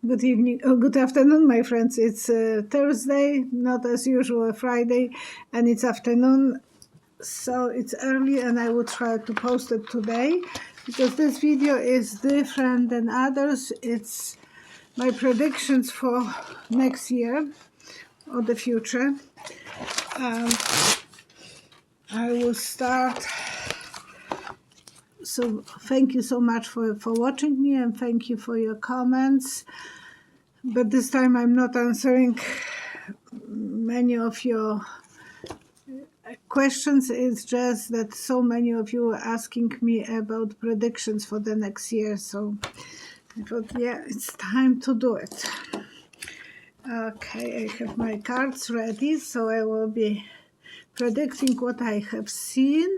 Good evening, good afternoon, my friends. It's Thursday, not as usual Friday, and it's afternoon, so it's early, and I will try to post it today because this video is different than others. It's my predictions for next year or the future. I will start. So thank you so much for watching me, and thank you for your comments. But this time I'm not answering many of your questions. It's just that so many of you are asking me about predictions for the next year. So I thought, yeah, it's time to do it. Okay, I have my cards ready. So I will be predicting what I have seen.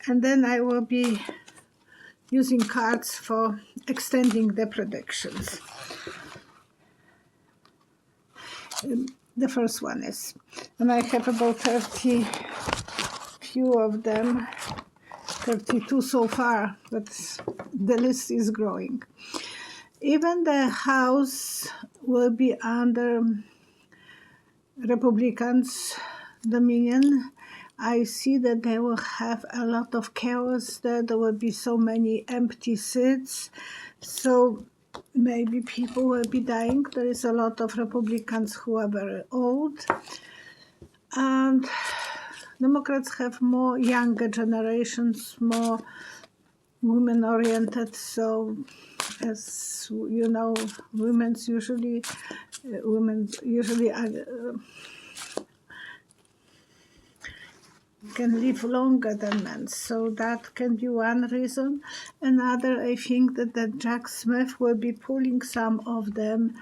And then I will be using cards for extending the predictions. The first one is, and I have about 30 few of them, 32 so far, but the list is growing. Even the House will be under Republicans' dominion. I see that they will have a lot of chaos there. There will be so many empty seats. So maybe people will be dying. There is a lot of Republicans who are very old. And Democrats have more younger generations, more women-oriented. So, as you know, women usually can live longer than men, so that can be one reason. Another, I think that Jack Smith will be pulling some of them,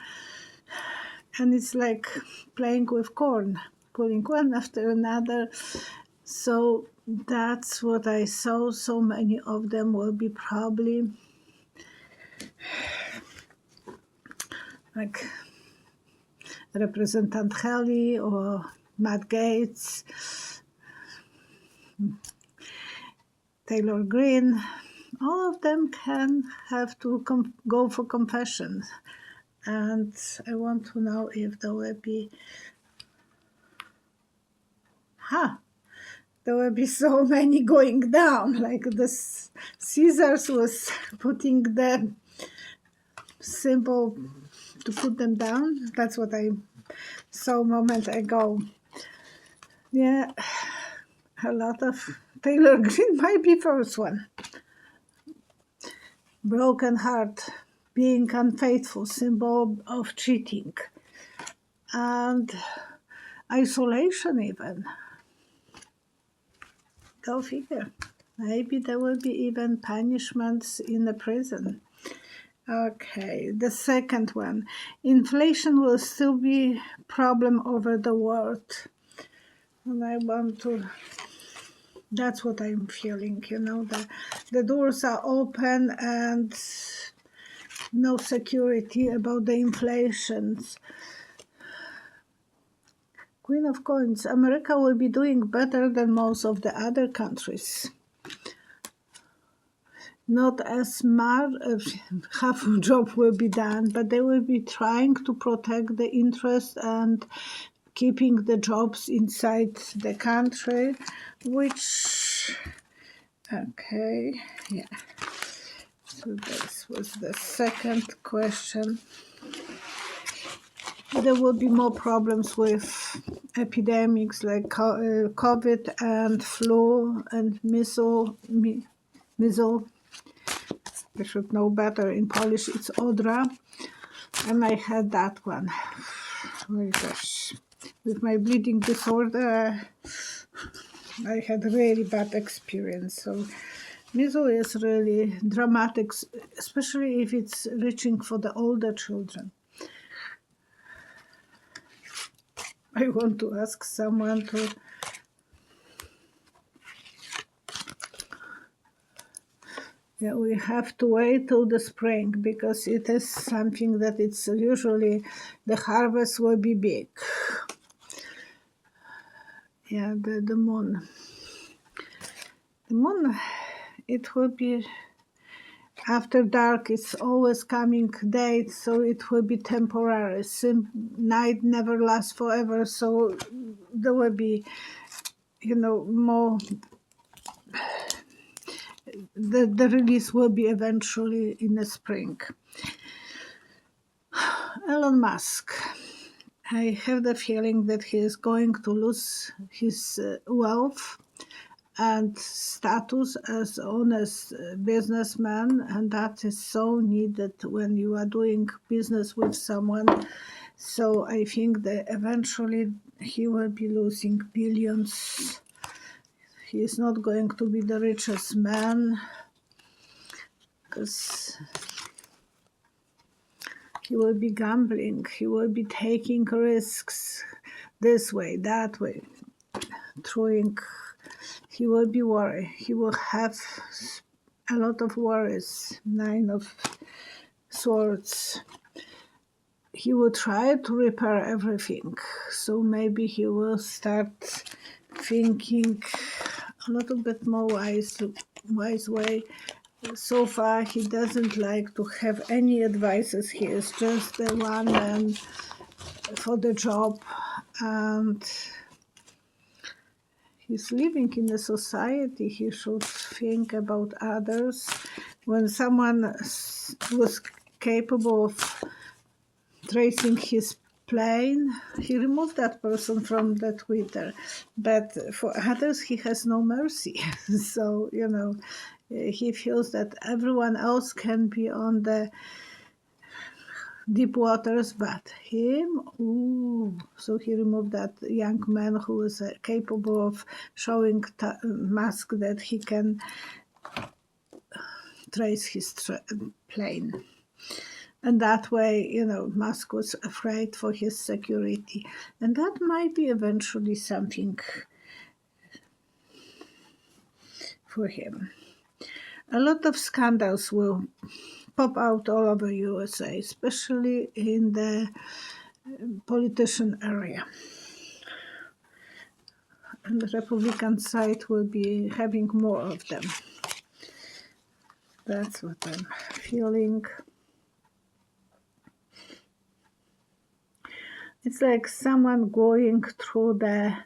and it's like playing with corn, pulling one after another. So that's what I saw. So many of them will be probably like Representative Haley or Matt Gaetz, Taylor Greene. All of them can have to go for confession. And I want to know if there will be, there will be so many going down, like this Caesars was putting the symbol to put them down. That's what I saw a moment ago. Yeah, a lot of Taylor Greene might be first one. Broken heart, being unfaithful, symbol of cheating. And isolation even. Go figure. Maybe there will be even punishments in the prison. Okay, the second one. Inflation will still be a problem over the world. And I want to, that's what I'm feeling, you know, the doors are open and no security about the inflations. Queen of Coins, America will be doing better than most of the other countries. Not as much, half a job will be done, but they will be trying to protect the interest and keeping the jobs inside the country, which, okay, yeah. So this was the second question. There will be more problems with epidemics like COVID and flu and measles. I should know better. In Polish, it's odra. And I had that one. Oh my gosh. With my bleeding disorder, I had a really bad experience. So measles is really dramatic, especially if it's reaching for the older children. I want to ask someone to we have to wait till the spring because it is something that it's usually the harvest will be big. Yeah, the moon. The moon, it will be after dark it's always coming day, so it will be temporary. Night never lasts forever, so there will be, more. The release will be eventually in the spring. Elon Musk. I have the feeling that he is going to lose his wealth and status as honest businessman, and that is so needed when you are doing business with someone. So I think that eventually he will be losing billions. He is not going to be the richest man, because he will be gambling, he will be taking risks this way, that way, throwing. He will be worried. He will have a lot of worries. 9 of Swords. He will try to repair everything. So maybe he will start thinking a little bit more wise way. So far, he doesn't like to have any advices. He is just the one man for the job, and he's living in a society. He should think about others. When someone was capable of tracing his plane, he removed that person from the Twitter. But for others, he has no mercy. So, he feels that everyone else can be on the deep waters, but him, ooh. So he removed that young man who was capable of showing Musk that he can trace his plane. And that way, Musk was afraid for his security. And that might be eventually something for him. A lot of scandals will pop out all over USA, especially in the politician area. And the Republican side will be having more of them. That's what I'm feeling. It's like someone going through the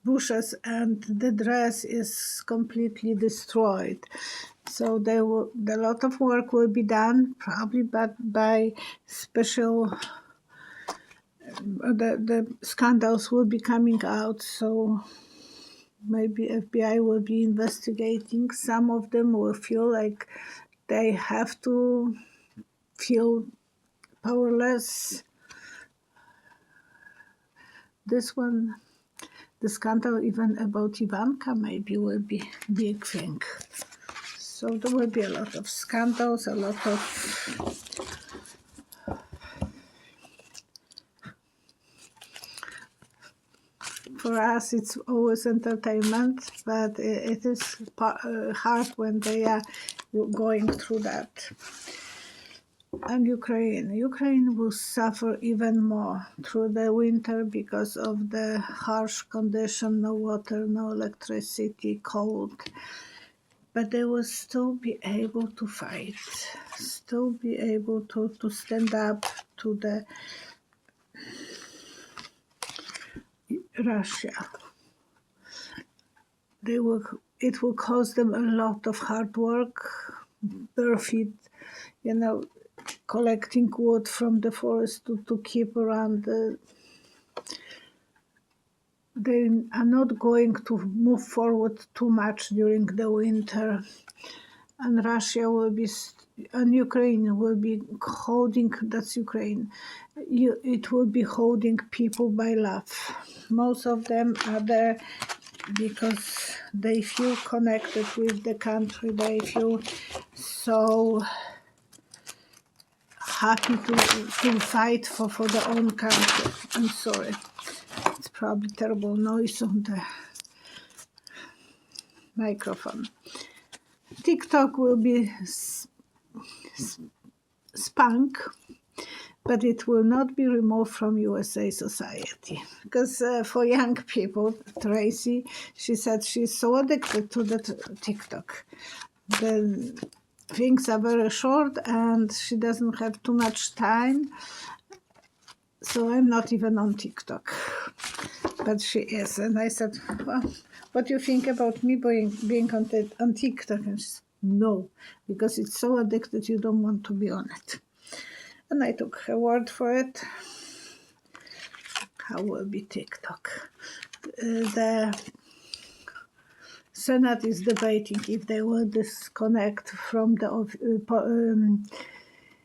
bushes and the dress is completely destroyed. So a lot of work will be done, probably, but by special. The scandals will be coming out, so maybe FBI will be investigating. Some of them will feel like they have to feel powerless. This one, the scandal even about Ivanka maybe will be big thing. So there will be a lot of scandals, a lot of for us it's always entertainment, but it is hard when they are going through that. And Ukraine will suffer even more through the winter because of the harsh condition, no water, no electricity, cold. But they will still be able to fight, still be able to stand up to the Russia. It will cost them a lot of hard work, bare feet, collecting wood from the forest to keep around. They are not going to move forward too much during the winter, and Russia will be, and Ukraine will be holding. That's Ukraine. It will be holding people by love. Most of them are there because they feel connected with the country. They feel so happy to fight for their own country. I'm sorry. It's probably terrible noise on the microphone. TikTok will be spunk, but it will not be removed from USA society. Because for young people, Tracy, she said she's so addicted to the TikTok. the things are very short and she doesn't have too much time. So I'm not even on TikTok, but she is. And I said, well, what do you think about me being on TikTok? And she said, no, because it's so addicted you don't want to be on it. And I took her word for it. How will be TikTok? The Senate is debating if they will disconnect from the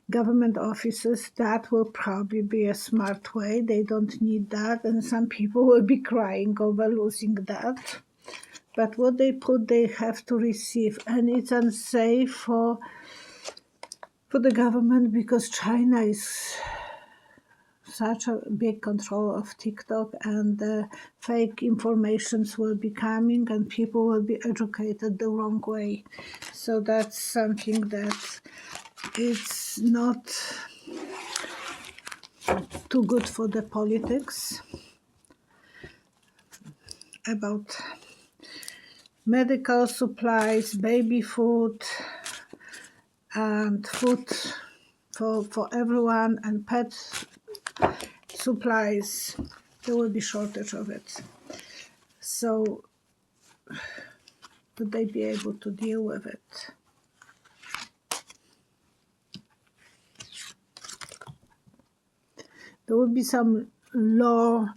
government offices. That will probably be a smart way. They don't need that, and some people will be crying over losing that. But what they put, they have to receive, and it's unsafe for the government because China is such a big control of TikTok, and the fake informations will be coming and people will be educated the wrong way. So that's something that it's not too good for the politics. About medical supplies, baby food, and food for everyone, and pet supplies, there will be shortage of it. So would they be able to deal with it? There will be some law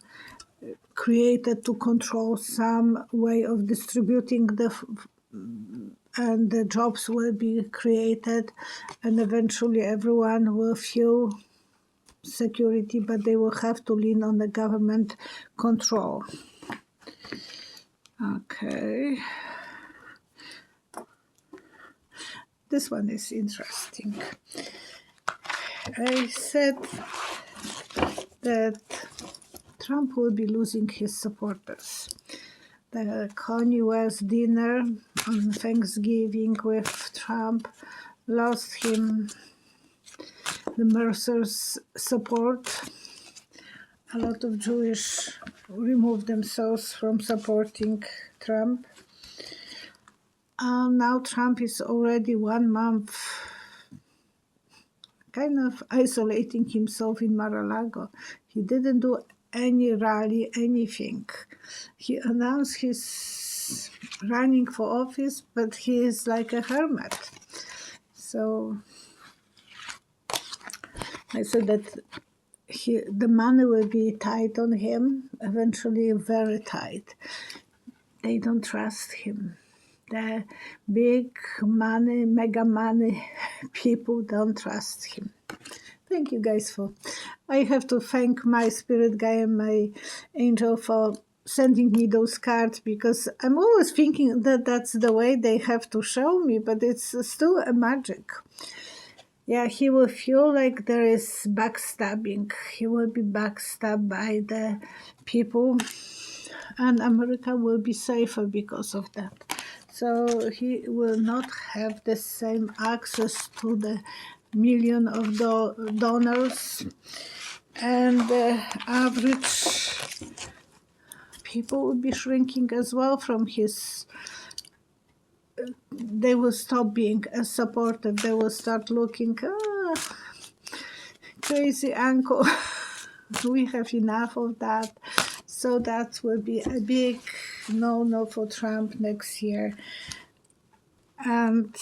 created to control some way of distributing and the jobs will be created, and eventually everyone will feel security, but they will have to lean on the government control. Okay. This one is interesting. I said that Trump will be losing his supporters. The Kanye West dinner on Thanksgiving with Trump lost him the Mercer's support. A lot of Jewish removed themselves from supporting Trump. Now Trump is already 1 month kind of isolating himself in Mar-a-Lago. He didn't do any rally, anything. He announced he's running for office, but he is like a hermit. So I said that the money will be tight on him, eventually very tight. They don't trust him. The big money, mega money people don't trust him. Thank you guys I have to thank my spirit guy and my angel for sending me those cards, because I'm always thinking that that's the way they have to show me, but it's still a magic. Yeah, he will feel like there is backstabbing. He will be backstabbed by the people, and America will be safer because of that. So he will not have the same access to the million of donors, and the average people will be shrinking as well from his. They will stop being as supportive. They will start looking, crazy uncle. We have enough of that. So that will be a big no for Trump next year. And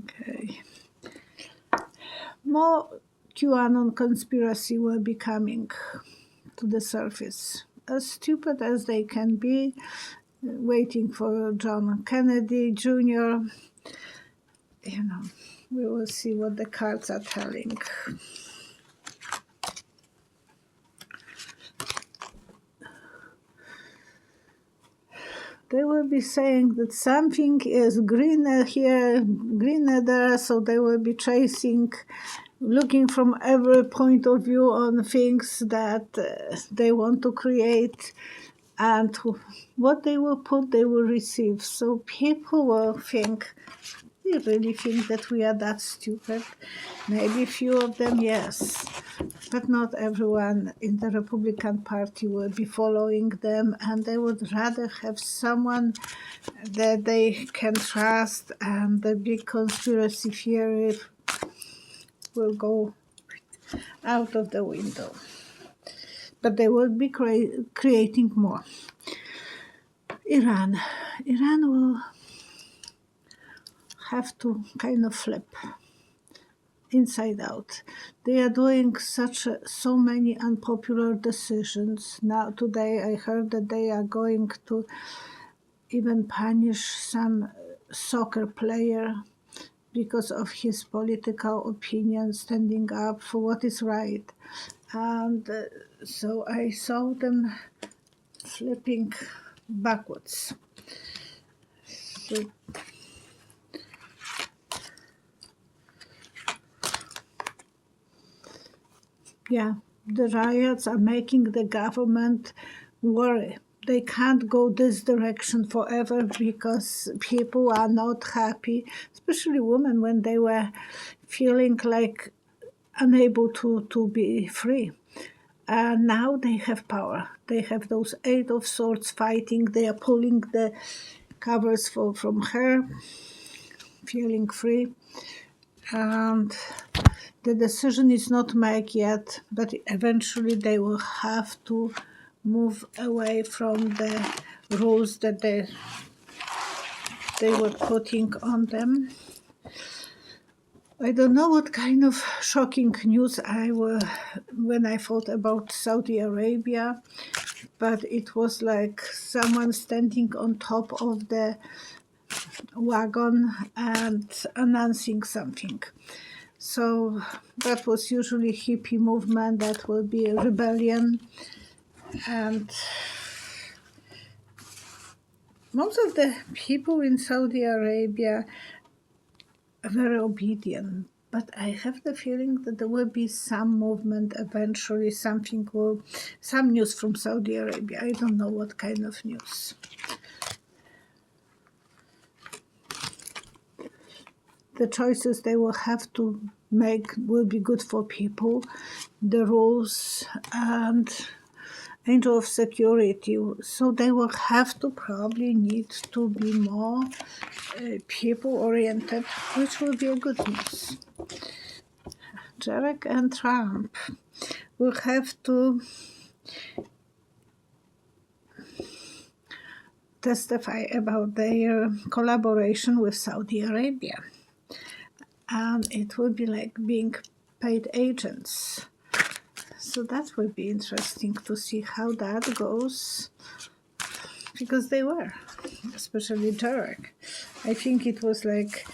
okay, more QAnon conspiracy will be coming to the surface. As stupid as they can be, waiting for John Kennedy Jr., we will see what the cards are telling. They will be saying that something is greener here, greener there, so they will be looking from every point of view on things that they want to create, and what they will put, they will receive. So people will think, we really think that we are that stupid? Maybe a few of them, yes. But not everyone in the Republican Party will be following them, and they would rather have someone that they can trust, and the big conspiracy theory will go out of the window. But they will be creating more. Iran will have to kind of flip inside out. They are doing so many unpopular decisions. Now today I heard that they are going to even punish some soccer player because of his political opinion, standing up for what is right. And so I saw them flipping backwards. So, yeah, the riots are making the government worry. They can't go this direction forever because people are not happy, especially women, when they were feeling like unable to be free. And now they have power. They have those Eight of Swords fighting. They are pulling the covers from her, feeling free. And the decision is not made yet, but eventually they will have to move away from the rules that they were putting on them. I don't know what kind of shocking news when I thought about Saudi Arabia, but it was like someone standing on top of the wagon and announcing something. So that was usually hippie movement, that will be a rebellion. And most of the people in Saudi Arabia are very obedient. But I have the feeling that there will be some movement eventually, some news from Saudi Arabia. I don't know what kind of news. The choices they will have to make will be good for people. The rules and angel of security. So they will have to probably need to be more people-oriented, which will be a good news. Jarek and Trump will have to testify about their collaboration with Saudi Arabia. And it will be like being paid agents. So that will be interesting to see how that goes, because they were, especially Jarek. I think it was like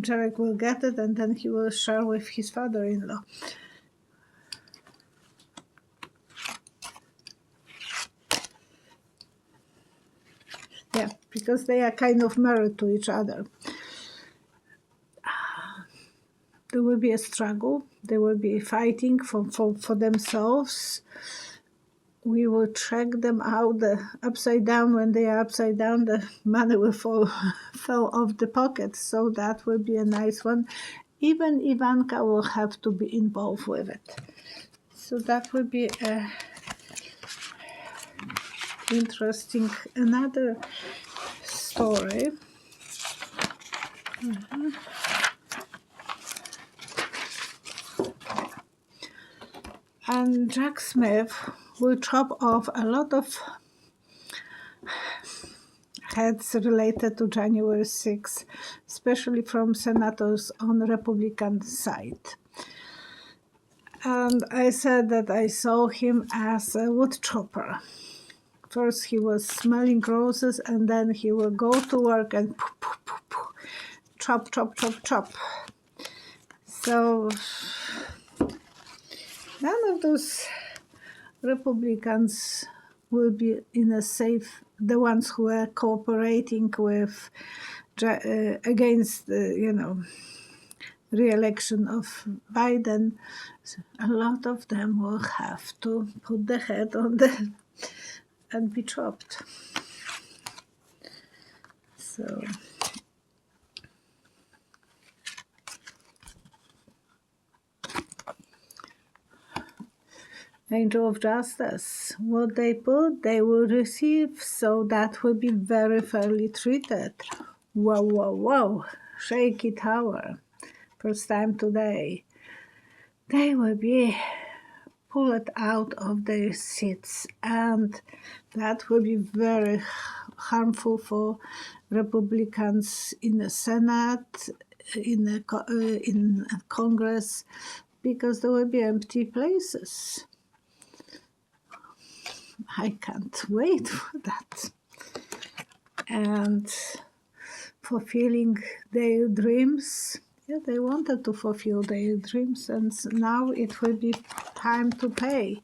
Jarek will get it and then he will share with his father-in-law. Yeah, because they are kind of married to each other. There will be a struggle. They will be fighting for themselves. We will track them out upside down. When they are upside down, the money will fall off the pocket. So that will be a nice one. Even Ivanka will have to be involved with it. So that will be interesting. Another story. And Jack Smith will chop off a lot of heads related to January 6th, especially from senators on the Republican side. And I said that I saw him as a wood chopper. First he was smelling roses, and then he will go to work and chop, chop, chop, chop. So none of those Republicans will be in a safe, the ones who are cooperating with against re-election of Biden. A lot of them will have to put the head on and be chopped. So Angel of Justice. What they put, they will receive, so that will be very fairly treated. Whoa, whoa, whoa. Shaky Tower. First time today. They will be pulled out of their seats, and that will be very harmful for Republicans in the Senate, in Congress, because there will be empty places. I can't wait for that. And fulfilling their dreams. Yeah, they wanted to fulfill their dreams, and now it will be time to pay.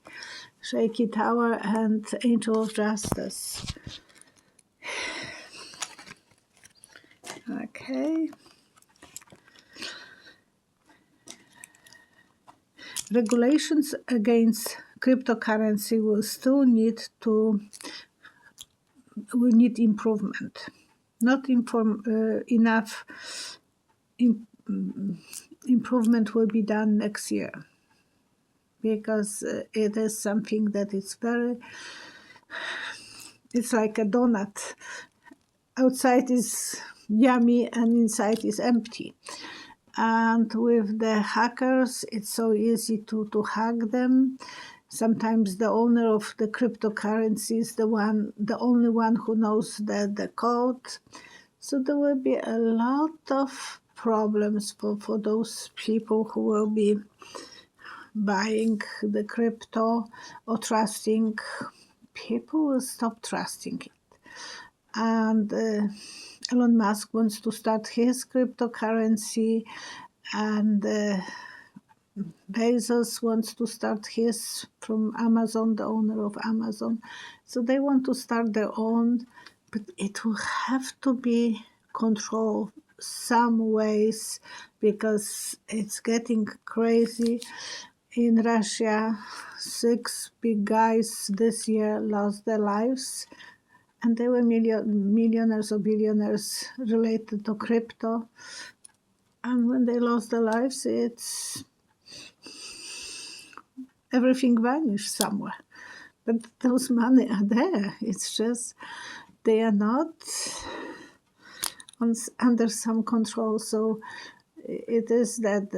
Shaky Tower and Angel of Justice. Okay. Regulations against cryptocurrency will still need improvement. Not enough improvement will be done next year, because it is something that is it's like a donut. Outside is yummy and inside is empty. And with the hackers, it's so easy to hack them. Sometimes the owner of the cryptocurrency is the only one who knows the code. So there will be a lot of problems for those people who will be buying the crypto or trusting. People will stop trusting it. And Elon Musk wants to start his cryptocurrency, and Bezos wants to start his from Amazon, the owner of Amazon. So they want to start their own, but it will have to be controlled some ways, because it's getting crazy. In Russia, 6 big guys this year lost their lives, and they were millionaires or billionaires related to crypto. And when they lost their lives, everything vanished somewhere. But those money are there. It's just they are not under some control. So it is that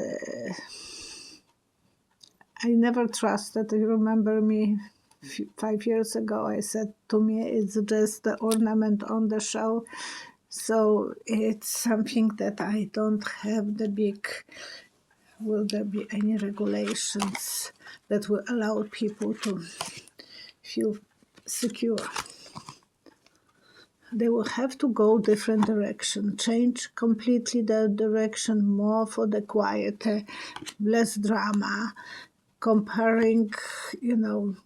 I never trusted. You remember me 5 years ago, I said to me, it's just the ornament on the show. So it's something that I don't have the big. Will there be any regulations that will allow people to feel secure? They will have to go different direction, change completely the direction, more for the quieter, less drama, comparing,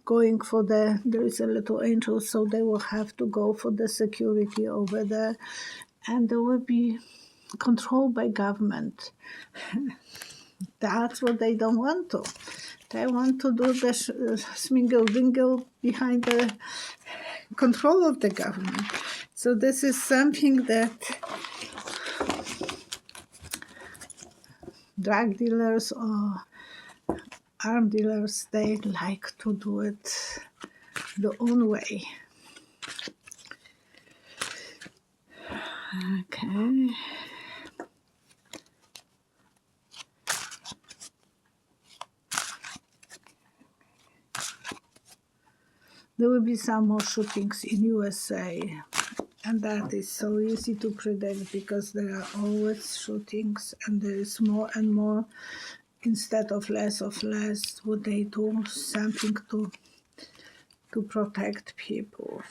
going for there is a little angel, so they will have to go for the security over there, and they will be controlled by government. That's what they don't want to. They want to do the smingle-dingle behind the control of the government. So this is something that drug dealers or arm dealers, they like to do it the own way. Okay. There will be some more shootings in USA, and that is so easy to predict, because there are always shootings, and there is more and more. Instead of less, would they do something to protect people?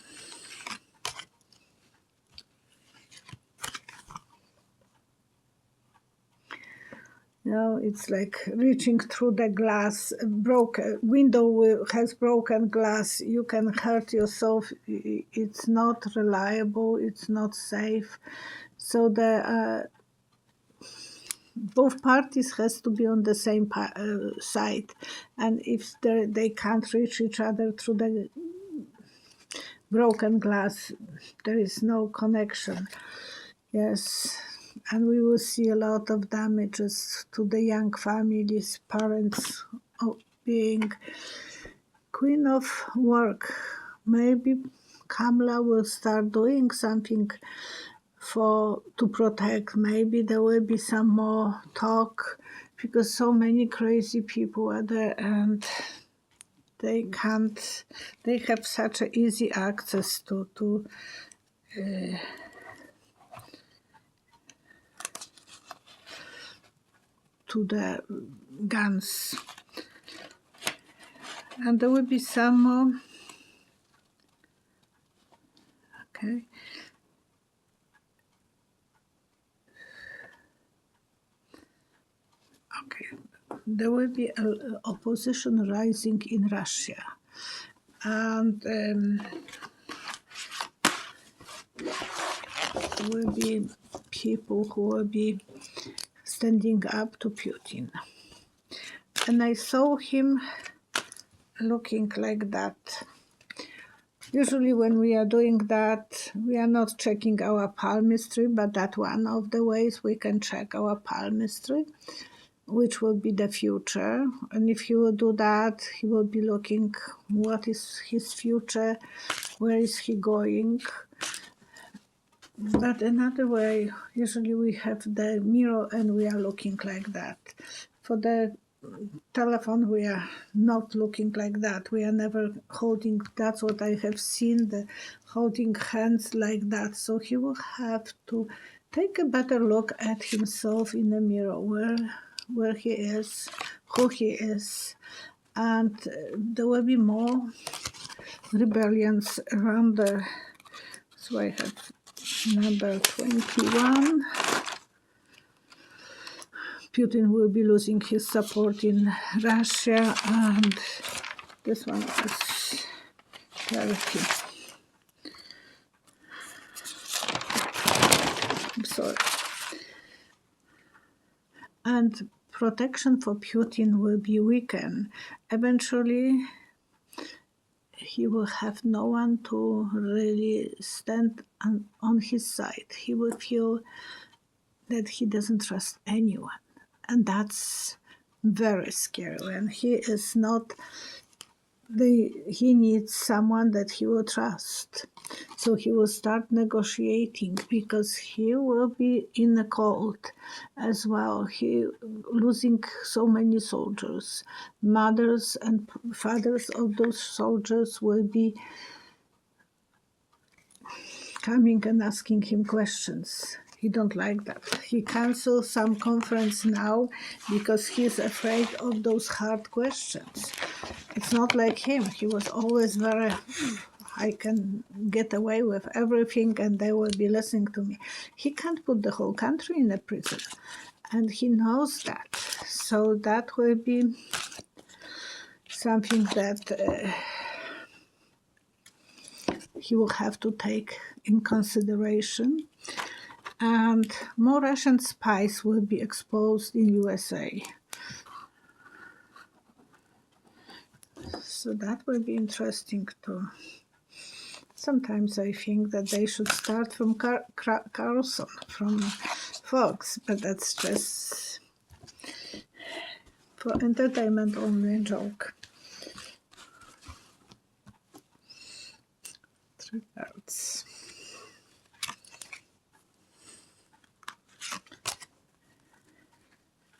It's like reaching through the glass. Window has broken glass. You can hurt yourself. It's not reliable. It's not safe. So both parties has to be on the same side. And if they can't reach each other through the broken glass, there is no connection. Yes. And we will see a lot of damages to the young families, parents being Queen of Work. Maybe Kamala will start doing something to protect. Maybe there will be some more talk because so many crazy people are there and they have such a easy access to the guns. And there will be some more. Okay. Okay. There will be opposition rising in Russia. And there will be people who will be standing up to Putin. And I saw him looking like that. Usually when we are doing that, we are not checking our palmistry, but that's one of the ways we can check our palmistry, which will be the future. And if he will do that, he will be looking what is his future, where is he going. But another way, usually we have the mirror and we are looking like that. For the telephone, we are not looking like that. We are never holding, that's what I have seen, the holding hands like that. So he will have to take a better look at himself in the mirror, where he is, who he is. And there will be more rebellions around there. So I have number 21. Putin will be losing his support in Russia, and this one is Turkey. I'm sorry. And protection for Putin will be weakened. Eventually, he will have no one to really stand on his side. He will feel that he doesn't trust anyone. And that's very scary. And he is not, he needs someone that he will trust. So he will start negotiating because he will be in the cold as well. He losing so many soldiers. Mothers and fathers of those soldiers will be coming and asking him questions. He don't like that. He cancels some conference now because he's afraid of those hard questions. It's not like him. He was always very, I can get away with everything and they will be listening to me. He can't put the whole country in a prison. And he knows that. So that will be something that he will have to take in consideration. And more Russian spies will be exposed in USA. So that will be interesting too. Sometimes I think that they should start from Carlson, from Fox, but that's just for entertainment only, a joke. 3 cards.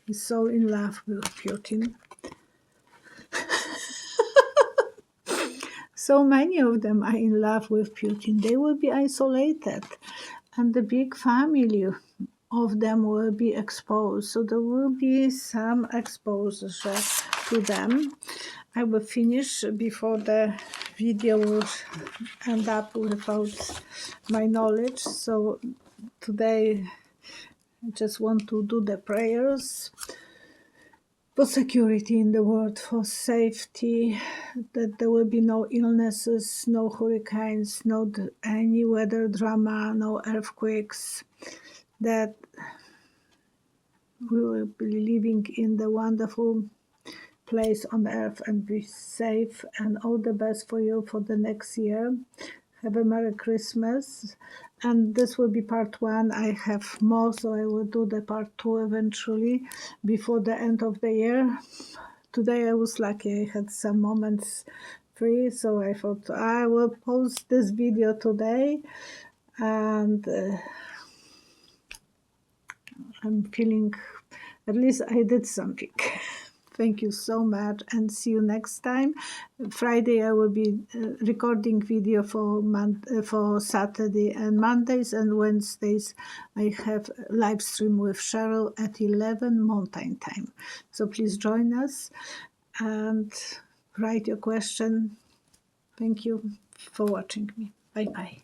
He's so in love with Putin. So many of them are in love with Putin. They will be isolated, and the big family of them will be exposed. So there will be some exposure to them. I will finish before the video will end up without my knowledge. So today I just want to do the prayers for security in the world, for safety, that there will be no illnesses, no hurricanes, no any weather drama, no earthquakes, that we will be living in the wonderful place on earth and be safe, and all the best for you for the next year. Have a Merry Christmas. And this will be part 1. I have more, so I will do the part 2 eventually before the end of the year. Today I was lucky. I had some moments free, so I thought I will post this video today, and I'm feeling at least I did something. Thank you so much, and see you next time. Friday I will be recording video for Saturday and Mondays, and Wednesdays I have a live stream with Cheryl at 11 Mountain Time. So please join us and write your question. Thank you for watching me. Bye bye.